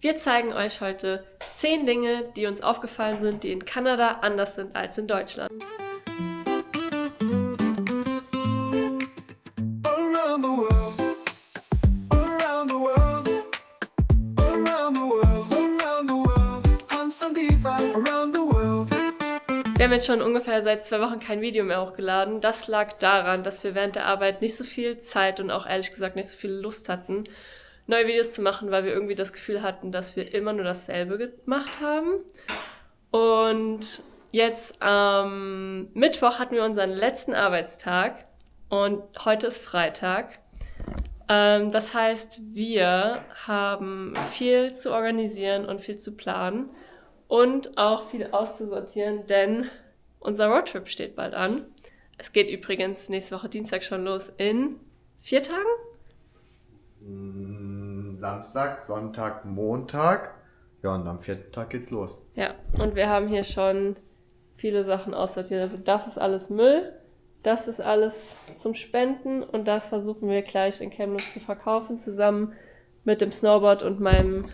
Wir zeigen euch heute 10 Dinge, die uns aufgefallen sind, die in Kanada anders sind als in Deutschland. Wir haben jetzt schon ungefähr seit 2 Wochen kein Video mehr hochgeladen. Das lag daran, dass wir während der Arbeit nicht so viel Zeit und auch ehrlich gesagt nicht so viel Lust hatten, neue Videos zu machen, weil wir irgendwie das Gefühl hatten, dass wir immer nur dasselbe gemacht haben. Und jetzt am Mittwoch hatten wir unseren letzten Arbeitstag und heute ist Freitag. Das heißt, wir haben viel zu organisieren und viel zu planen und auch viel auszusortieren, denn unser Roadtrip steht bald an. Es geht übrigens nächste Woche Dienstag schon los in 4 Tagen? Samstag, Sonntag, Montag. Ja, und am 4. Tag geht's los. Ja, und wir haben hier schon viele Sachen aussortiert. Also das ist alles Müll, das ist alles zum Spenden und das versuchen wir gleich in Kamloops zu verkaufen, zusammen mit dem Snowboard und meinen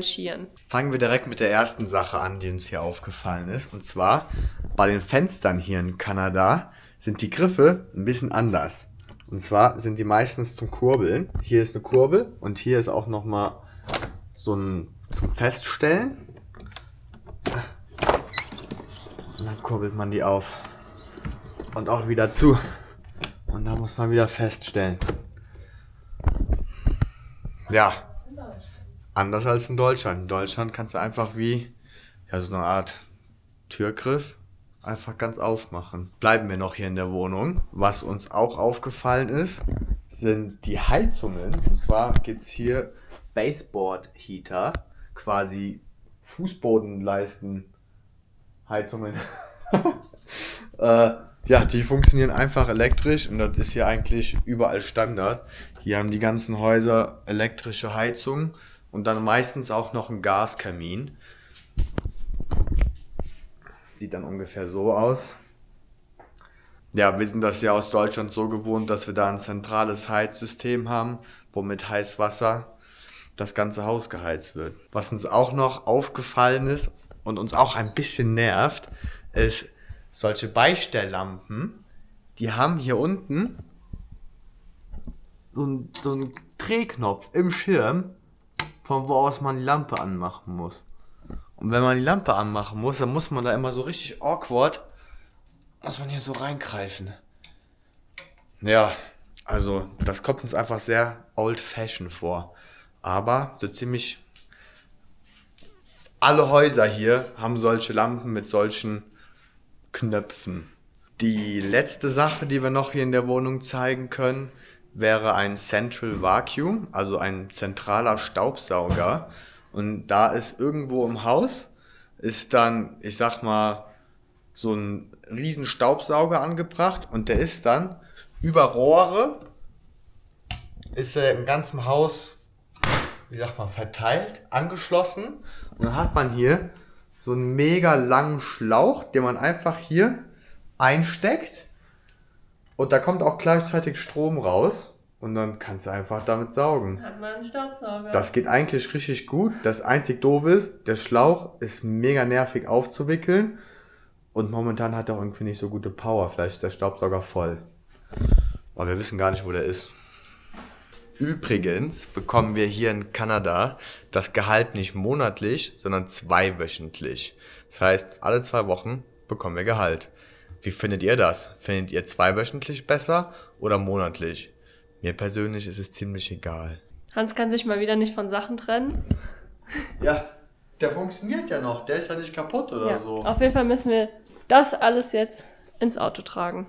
Skiern. Fangen wir direkt mit der ersten Sache an, die uns hier aufgefallen ist. Und zwar, bei den Fenstern hier in Kanada sind die Griffe ein bisschen anders. Und zwar sind die meistens zum Kurbeln. Hier ist eine Kurbel und hier ist auch nochmal so ein zum Feststellen. Und dann kurbelt man die auf. Und auch wieder zu. Und dann muss man wieder feststellen. Ja, anders als in Deutschland. In Deutschland kannst du einfach wie so eine Art Türgriff einfach ganz aufmachen. Bleiben wir noch hier in der Wohnung. Was uns auch aufgefallen ist, sind die Heizungen. Und zwar gibt es hier Baseboard Heater, quasi Fußbodenleisten-Heizungen. Die funktionieren einfach elektrisch und das ist hier eigentlich überall Standard. Hier haben die ganzen Häuser elektrische Heizung und dann meistens auch noch ein Gaskamin. Sieht dann ungefähr so aus. Ja, wir sind das ja aus Deutschland so gewohnt, dass wir da ein zentrales Heizsystem haben, wo mit Heißwasser das ganze Haus geheizt wird. Was uns auch noch aufgefallen ist und uns auch ein bisschen nervt, ist solche Beistelllampen. Die haben hier unten so einen Drehknopf im Schirm, von wo aus man die Lampe anmachen muss. Und wenn man die Lampe anmachen muss, dann muss man da immer so richtig awkward, muss man hier so reingreifen. Ja, also das kommt uns einfach sehr old-fashioned vor. Aber so ziemlich alle Häuser hier haben solche Lampen mit solchen Knöpfen. Die letzte Sache, die wir noch hier in der Wohnung zeigen können, wäre ein Central Vacuum, also ein zentraler Staubsauger. Und da ist irgendwo im Haus, ist dann, ich sag mal, so ein riesen Staubsauger angebracht und der ist dann über Rohre, ist er im ganzen Haus, wie sagt man, verteilt, angeschlossen. Und dann hat man hier so einen mega langen Schlauch, den man einfach hier einsteckt und da kommt auch gleichzeitig Strom raus. Und dann kannst du einfach damit saugen. Hat man einen Staubsauger. Das geht eigentlich richtig gut. Das einzig Doofe ist, der Schlauch ist mega nervig aufzuwickeln. Und momentan hat er auch irgendwie nicht so gute Power. Vielleicht ist der Staubsauger voll. Aber wir wissen gar nicht, wo der ist. Übrigens bekommen wir hier in Kanada das Gehalt nicht monatlich, sondern 2-wöchentlich. Das heißt, alle 2 Wochen bekommen wir Gehalt. Wie findet ihr das? Findet ihr 2-wöchentlich besser oder monatlich? Mir persönlich ist es ziemlich egal. Hans kann sich mal wieder nicht von Sachen trennen. Ja, der funktioniert ja noch. Der ist ja nicht kaputt oder so. Auf jeden Fall müssen wir das alles jetzt ins Auto tragen.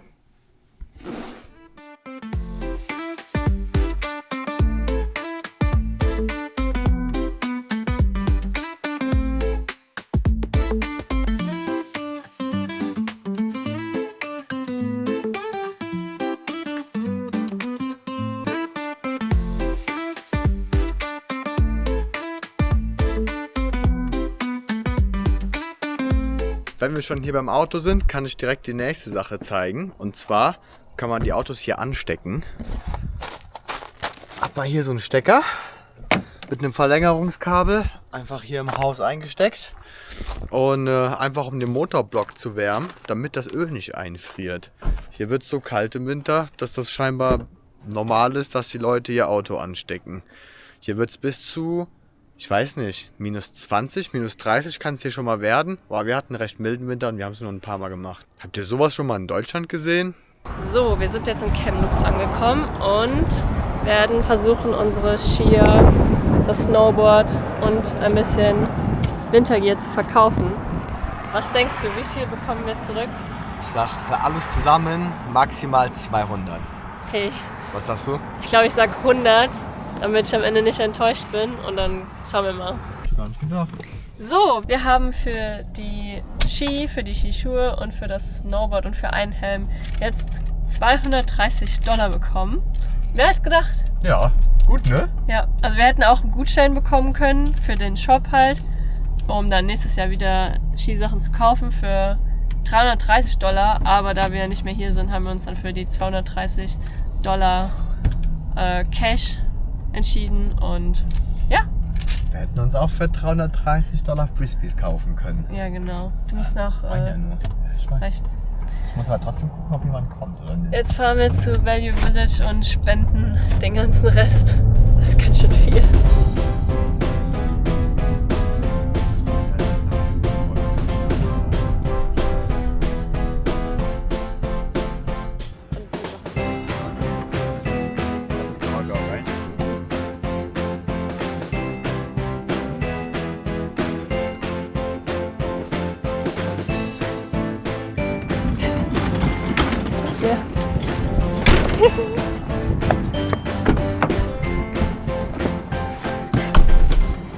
Wenn wir schon hier beim Auto sind, kann ich direkt die nächste Sache zeigen. Und zwar kann man die Autos hier anstecken. Hat man hier so einen Stecker mit einem Verlängerungskabel einfach hier im Haus eingesteckt. Und einfach um den Motorblock zu wärmen, damit das Öl nicht einfriert. Hier wird es so kalt im Winter, dass das scheinbar normal ist, dass die Leute ihr Auto anstecken. Hier wird es bis zu, ich weiß nicht, minus 20, minus 30 kann es hier schon mal werden. Boah, wir hatten einen recht milden Winter und wir haben es nur ein paar Mal gemacht. Habt ihr sowas schon mal in Deutschland gesehen? So, wir sind jetzt in Kamloops angekommen und werden versuchen, unsere Skier, das Snowboard und ein bisschen Wintergear zu verkaufen. Was denkst du, wie viel bekommen wir zurück? Ich sag für alles zusammen maximal 200. Okay, Was sagst du? ich glaube, ich sag 100, damit ich am Ende nicht enttäuscht bin und dann schauen wir mal. Ich gar nicht gedacht. So, wir haben für die Ski, für die Skischuhe und für das Snowboard und für einen Helm jetzt $230 bekommen. Mehr als gedacht. Ja, gut, ne? Ja, also wir hätten auch einen Gutschein bekommen können für den Shop halt, um dann nächstes Jahr wieder Skisachen zu kaufen für $330. Aber da wir ja nicht mehr hier sind, haben wir uns dann für die $230 Cash entschieden und ja. Wir hätten uns auch für $330 Frisbees kaufen können. Ja, genau. Du musst nach nur. Ich weiß. rechts. Ich muss aber trotzdem gucken, ob jemand kommt oder nicht. Jetzt fahren wir zu Value Village und spenden den ganzen Rest. Das ist ganz schön viel.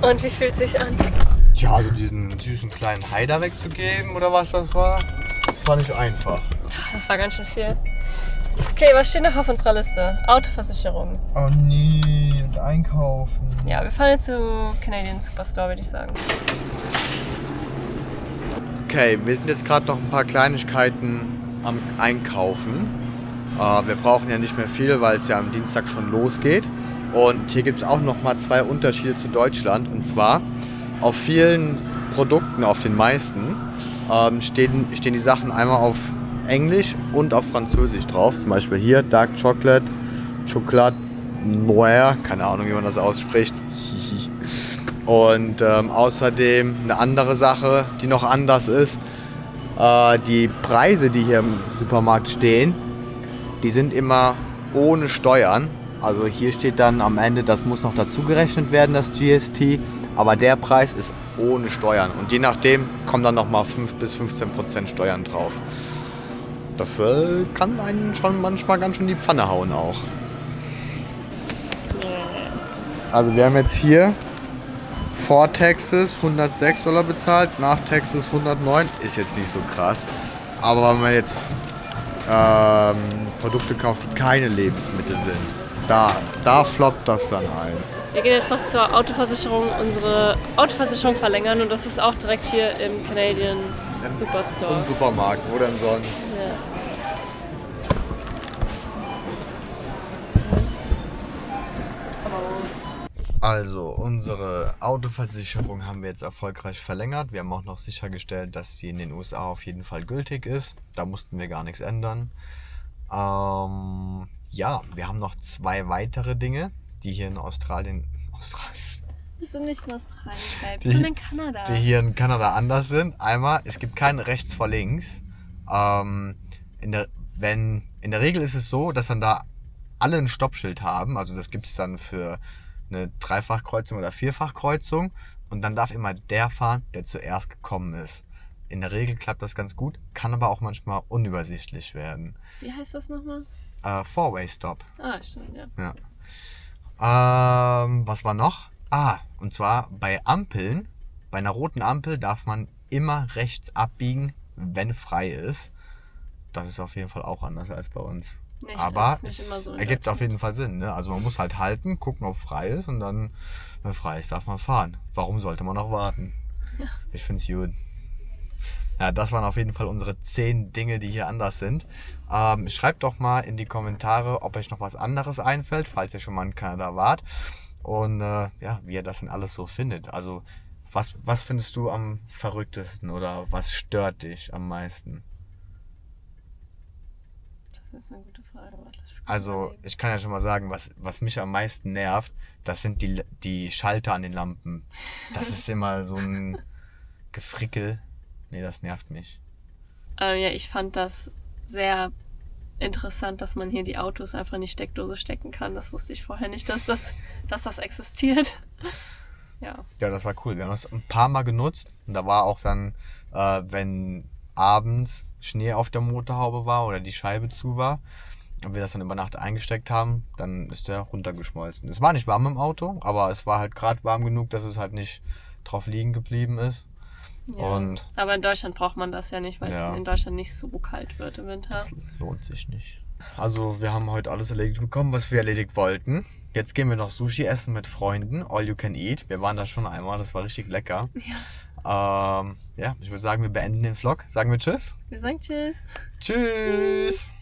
Und wie fühlt es sich an? Ja, also diesen süßen kleinen Hai da wegzugeben oder was das war nicht einfach. Das war ganz schön viel. Okay, was steht noch auf unserer Liste? Autoversicherung. Oh nee, und einkaufen. Ja, wir fahren jetzt zu Canadian Superstore, würde ich sagen. Okay, wir sind jetzt gerade noch ein paar Kleinigkeiten am Einkaufen. Wir brauchen ja nicht mehr viel, weil es ja am Dienstag schon losgeht. Und hier gibt es auch noch mal 2 Unterschiede zu Deutschland. Und zwar auf vielen Produkten, auf den meisten, stehen die Sachen einmal auf Englisch und auf Französisch drauf. Zum Beispiel hier Dark Chocolate, Chocolat Noir, keine Ahnung, wie man das ausspricht. Und außerdem eine andere Sache, die noch anders ist, die Preise, die hier im Supermarkt stehen, die sind immer ohne Steuern. Also hier steht dann am Ende, das muss noch dazu gerechnet werden, das GST, aber der Preis ist ohne Steuern. Und je nachdem kommen dann nochmal 5 bis 15% Steuern drauf. Das kann einen schon manchmal ganz schön die Pfanne hauen auch. Also wir haben jetzt hier vor Taxes $106 bezahlt, nach Taxes 109. Ist jetzt nicht so krass. Aber wenn man jetzt Produkte kauft, die keine Lebensmittel sind, da floppt das dann ein. Wir gehen jetzt noch zur Autoversicherung, unsere Autoversicherung verlängern und das ist auch direkt hier im Canadian Superstore. Im Supermarkt, wo denn sonst? Ja. Also, unsere Autoversicherung haben wir jetzt erfolgreich verlängert. Wir haben auch noch sichergestellt, dass sie in den USA auf jeden Fall gültig ist. Da mussten wir gar nichts ändern. Ja, wir haben noch 2 weitere Dinge, die hier in Australien Wir sind nicht in Australien, Babe. Wir sind in Kanada. Die hier in Kanada anders sind. Einmal, es gibt kein rechts vor links. In der Regel ist es so, dass dann da alle ein Stoppschild haben. Also das gibt es dann für eine Dreifachkreuzung oder Vierfachkreuzung. Und dann darf immer der fahren, der zuerst gekommen ist. In der Regel klappt das ganz gut, kann aber auch manchmal unübersichtlich werden. Wie heißt das nochmal? Four-Way-Stop. Ah, stimmt, ja. Was war noch? Und zwar bei Ampeln, bei einer roten Ampel darf man immer rechts abbiegen, wenn frei ist. Das ist auf jeden Fall auch anders als bei uns. Nicht, Aber ist nicht immer so in ergibt auf Deutschland. jeden Fall Sinn. Ne? Also man muss halt halten, gucken, ob frei ist und dann, wenn frei ist, darf man fahren. Warum sollte man noch warten? Ja. Ich finde es gut. Ja, das waren auf jeden Fall unsere 10 Dinge, die hier anders sind. Schreibt doch mal in die Kommentare, ob euch noch was anderes einfällt, falls ihr schon mal in Kanada wart. und ja, wie er das denn alles so findet. Also, was findest du am verrücktesten oder was stört dich am meisten? Das ist eine gute Frage. Warte, lass mich kurz Also, überlegen. ich kann ja schon mal sagen, was mich am meisten nervt, das sind die Schalter an den Lampen. Das ist immer so ein Gefrickel. Nee, das nervt mich. Ja, ich fand das sehr interessant, dass man hier die Autos einfach in die Steckdose stecken kann. Das wusste ich vorher nicht, dass das existiert. Ja. Ja, das war cool. Wir haben das ein paar Mal genutzt und da war auch dann, wenn abends Schnee auf der Motorhaube war oder die Scheibe zu war und wir das dann über Nacht eingesteckt haben, dann ist der runtergeschmolzen. Es war nicht warm im Auto, aber es war halt gerade warm genug, dass es halt nicht drauf liegen geblieben ist. Ja. Und Aber in Deutschland braucht man das ja nicht, weil ja, es in Deutschland nicht so kalt wird im Winter. das lohnt sich nicht. Also wir haben heute alles erledigt bekommen, was wir erledigt wollten. Jetzt gehen wir noch Sushi essen mit Freunden. All you can eat. Wir waren da schon einmal, das war richtig lecker. Ja, ich würde sagen, wir beenden den Vlog. Sagen wir Tschüss. Wir sagen Tschüss. Tschüss.